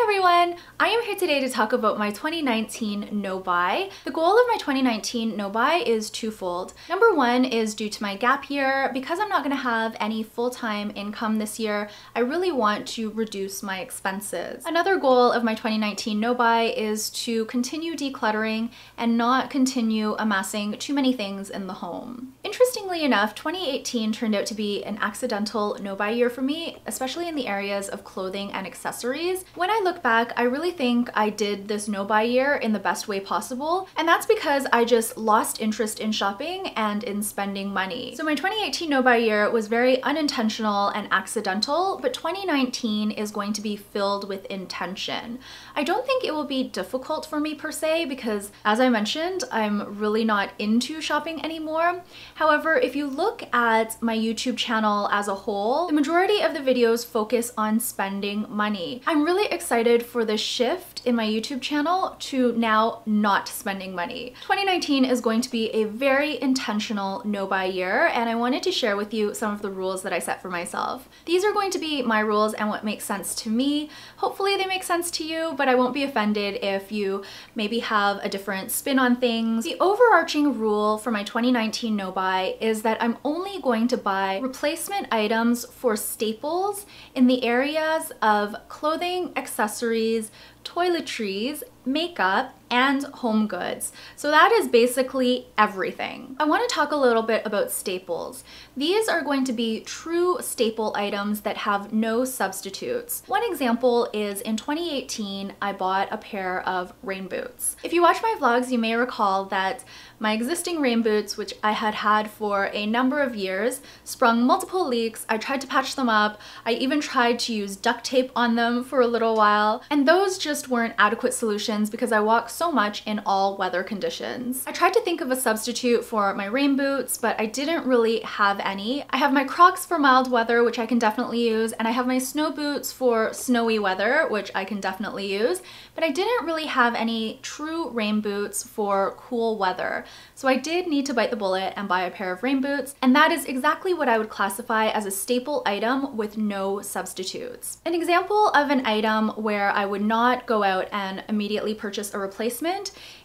everyone! I am here today to talk about my 2019 no-buy. The goal of my 2019 no-buy is twofold. Number one is due to my gap year. Because I'm not going to have any full-time income this year, I really want to reduce my expenses. Another goal of my 2019 no-buy is to continue decluttering and not continue amassing too many things in the home. Interestingly enough, 2018 turned out to be an accidental no-buy year for me, especially in the areas of clothing and accessories. When I look back, I really think I did this no-buy year in the best way possible, and that's because I just lost interest in shopping and in spending money. So my 2018 no-buy year was very unintentional and accidental, but 2019 is going to be filled with intention. I don't think it will be difficult for me per se because, as I mentioned, I'm really not into shopping anymore. However, if you look at my YouTube channel as a whole, the majority of the videos focus on spending money. I'm really excited for the shift in my YouTube channel to now not spending money. 2019 is going to be a very intentional no-buy year, and I wanted to share with you some of the rules that I set for myself. These are going to be my rules and what makes sense to me. Hopefully they make sense to you, but I won't be offended if you maybe have a different spin on things. The overarching rule for my 2019 no-buy is that I'm only going to buy replacement items for staples in the areas of clothing, accessories, toiletries, makeup, and home goods. So that is basically everything. I want to talk a little bit about staples. These are going to be true staple items that have no substitutes. One example is in 2018, I bought a pair of rain boots. If you watch my vlogs, you may recall that my existing rain boots, which I had had for a number of years, sprung multiple leaks. I tried to patch them up. I even tried to use duct tape on them for a little while, and those just weren't adequate solutions because I walk so much in all weather conditions. I tried to think of a substitute for my rain boots, but I didn't really have any. I have my Crocs for mild weather, which I can definitely use, and I have my snow boots for snowy weather, which I can definitely use, but I didn't really have any true rain boots for cool weather. So I did need to bite the bullet and buy a pair of rain boots, and that is exactly what I would classify as a staple item with no substitutes. An example of an item where I would not go out and immediately purchase a replacement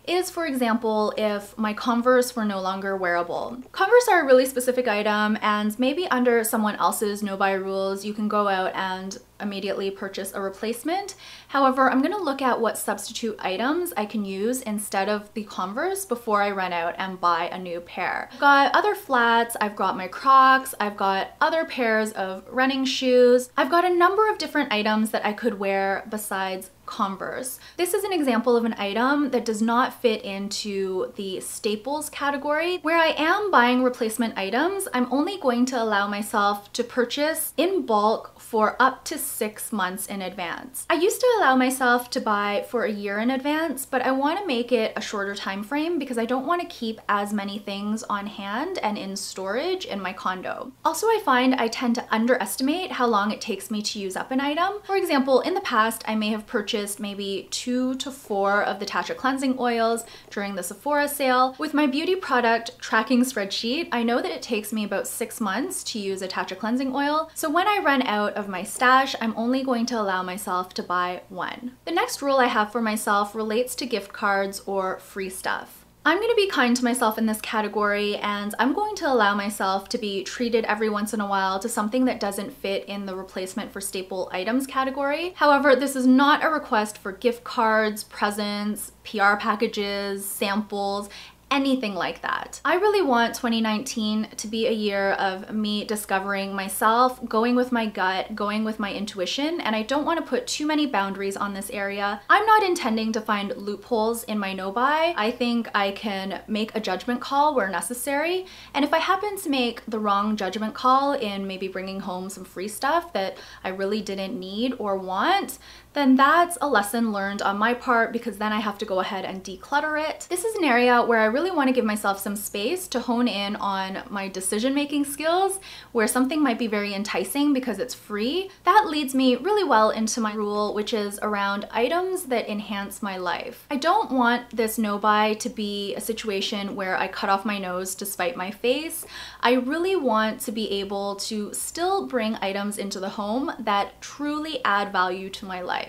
is, for example, if my Converse were no longer wearable. Converse are a really specific item, and maybe under someone else's no-buy rules, you can go out and immediately purchase a replacement. However, I'm going to look at what substitute items I can use instead of the Converse before I run out and buy a new pair. I've got other flats, I've got my Crocs, I've got other pairs of running shoes. I've got a number of different items that I could wear besides Converse. This is an example of an item that does not fit into the staples category. Where I am buying replacement items, I'm only going to allow myself to purchase in bulk for up to 6 months in advance. I used to allow myself to buy for a year in advance, but I want to make it a shorter time frame because I don't want to keep as many things on hand and in storage in my condo. Also, I find I tend to underestimate how long it takes me to use up an item. For example, in the past, I may have purchased maybe 2 to 4 of the Tatcha cleansing oils during the Sephora sale. With my beauty product tracking spreadsheet, I know that it takes me about 6 months to use a Tatcha cleansing oil. So when I run out of my stash, I'm only going to allow myself to buy one. The next rule I have for myself relates to gift cards or free stuff. I'm going to be kind to myself in this category, and I'm going to allow myself to be treated every once in a while to something that doesn't fit in the replacement for staple items category. However, this is not a request for gift cards, presents, PR packages, samples, anything like that. I really want 2019 to be a year of me discovering myself, going with my gut, going with my intuition, and I don't want to put too many boundaries on this area. I'm not intending to find loopholes in my no-buy. I think I can make a judgment call where necessary, and if I happen to make the wrong judgment call in maybe bringing home some free stuff that I really didn't need or want, then that's a lesson learned on my part because then I have to go ahead and declutter it. This is an area where I really want to give myself some space to hone in on my decision-making skills, where something might be very enticing because it's free. That leads me really well into my rule, which is around items that enhance my life. I don't want this no-buy to be a situation where I cut off my nose to spite my face. I really want to be able to still bring items into the home that truly add value to my life.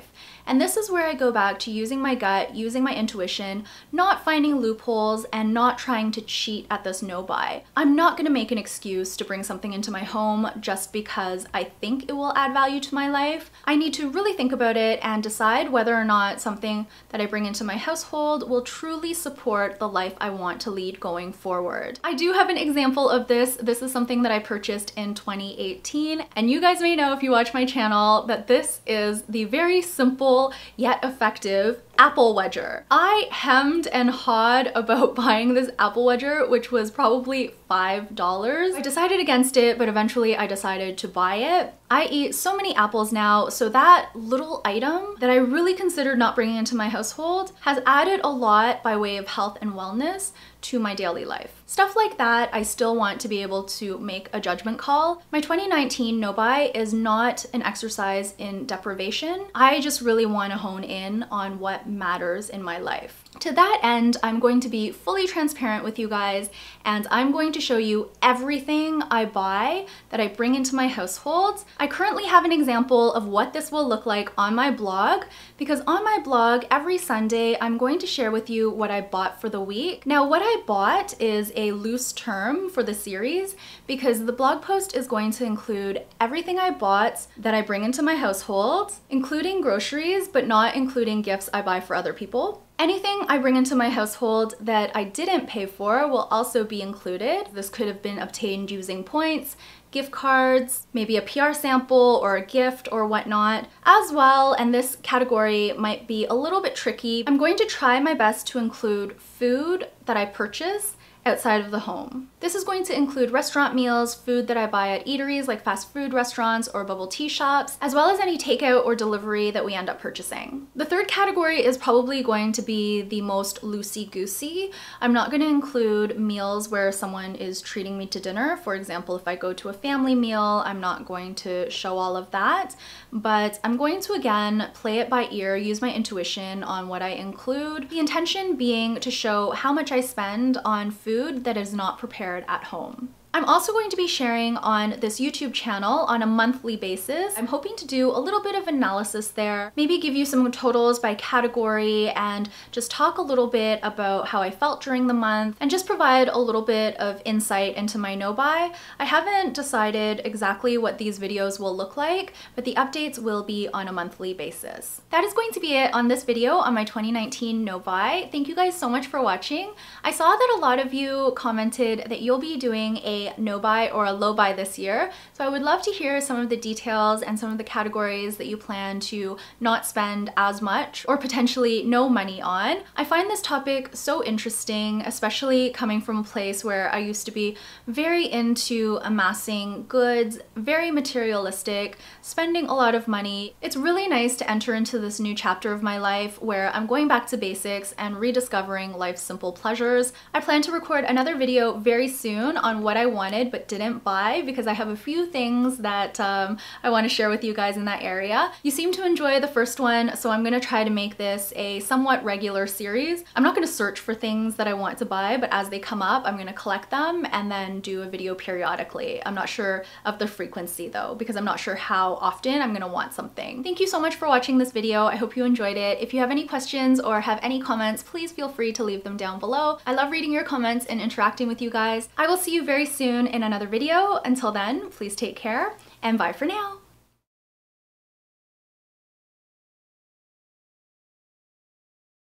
And this is where I go back to using my gut, using my intuition, not finding loopholes, and not trying to cheat at this no buy. I'm not gonna make an excuse to bring something into my home just because I think it will add value to my life. I need to really think about it and decide whether or not something that I bring into my household will truly support the life I want to lead going forward. I do have an example of this. This is something that I purchased in 2018, and you guys may know if you watch my channel that this is the very simple yet effective apple wedger. I hemmed and hawed about buying this apple wedger, which was probably $5. I decided against it, but eventually I decided to buy it. I eat so many apples now, so that little item that I really considered not bringing into my household has added a lot by way of health and wellness to my daily life. Stuff like that, I still want to be able to make a judgment call. My 2019 no buy is not an exercise in deprivation. I just really want to hone in on what matters in my life. To that end, I'm going to be fully transparent with you guys, and I'm going to show you everything I buy that I bring into my household. I currently have an example of what this will look like on my blog, because on my blog every Sunday I'm going to share with you what I bought for the week. Now, what I bought is a loose term for the series because the blog post is going to include everything I bought that I bring into my household, including groceries, but not including gifts I buy for other people. Anything I bring into my household that I didn't pay for will also be included. This could have been obtained using points, gift cards, maybe a PR sample or a gift or whatnot as well, and this category might be a little bit tricky. I'm going to try my best to include food that I purchase outside of the home. This is going to include restaurant meals, food that I buy at eateries like fast food restaurants or bubble tea shops, as well as any takeout or delivery that we end up purchasing. The third category is probably going to be the most loosey-goosey. I'm not going to include meals where someone is treating me to dinner. For example, if I go to a family meal, I'm not going to show all of that, but I'm going to again play it by ear, use my intuition on what I include. The intention being to show how much I spend on food that is not prepared at home. I'm also going to be sharing on this YouTube channel on a monthly basis. I'm hoping to do a little bit of analysis there, maybe give you some totals by category and just talk a little bit about how I felt during the month and just provide a little bit of insight into my no buy. I haven't decided exactly what these videos will look like, but the updates will be on a monthly basis. That is going to be it on this video on my 2019 no buy. Thank you guys so much for watching. I saw that a lot of you commented that you'll be doing a no buy or a low buy this year. So I would love to hear some of the details and some of the categories that you plan to not spend as much or potentially no money on. I find this topic so interesting, especially coming from a place where I used to be very into amassing goods, very materialistic, spending a lot of money. It's really nice to enter into this new chapter of my life where I'm going back to basics and rediscovering life's simple pleasures. I plan to record another video very soon on what I wanted but didn't buy because I have a few things that I want to share with you guys in that area. You seem to enjoy the first one, so I'm going to try to make this a somewhat regular series. I'm not going to search for things that I want to buy, but as they come up, I'm going to collect them and then do a video periodically. I'm not sure of the frequency though, because I'm not sure how often I'm going to want something. Thank you so much for watching this video. I hope you enjoyed it. If you have any questions or have any comments, please feel free to leave them down below. I love reading your comments and interacting with you guys. I will see you very soon in another video. Until then, please take care and bye for now.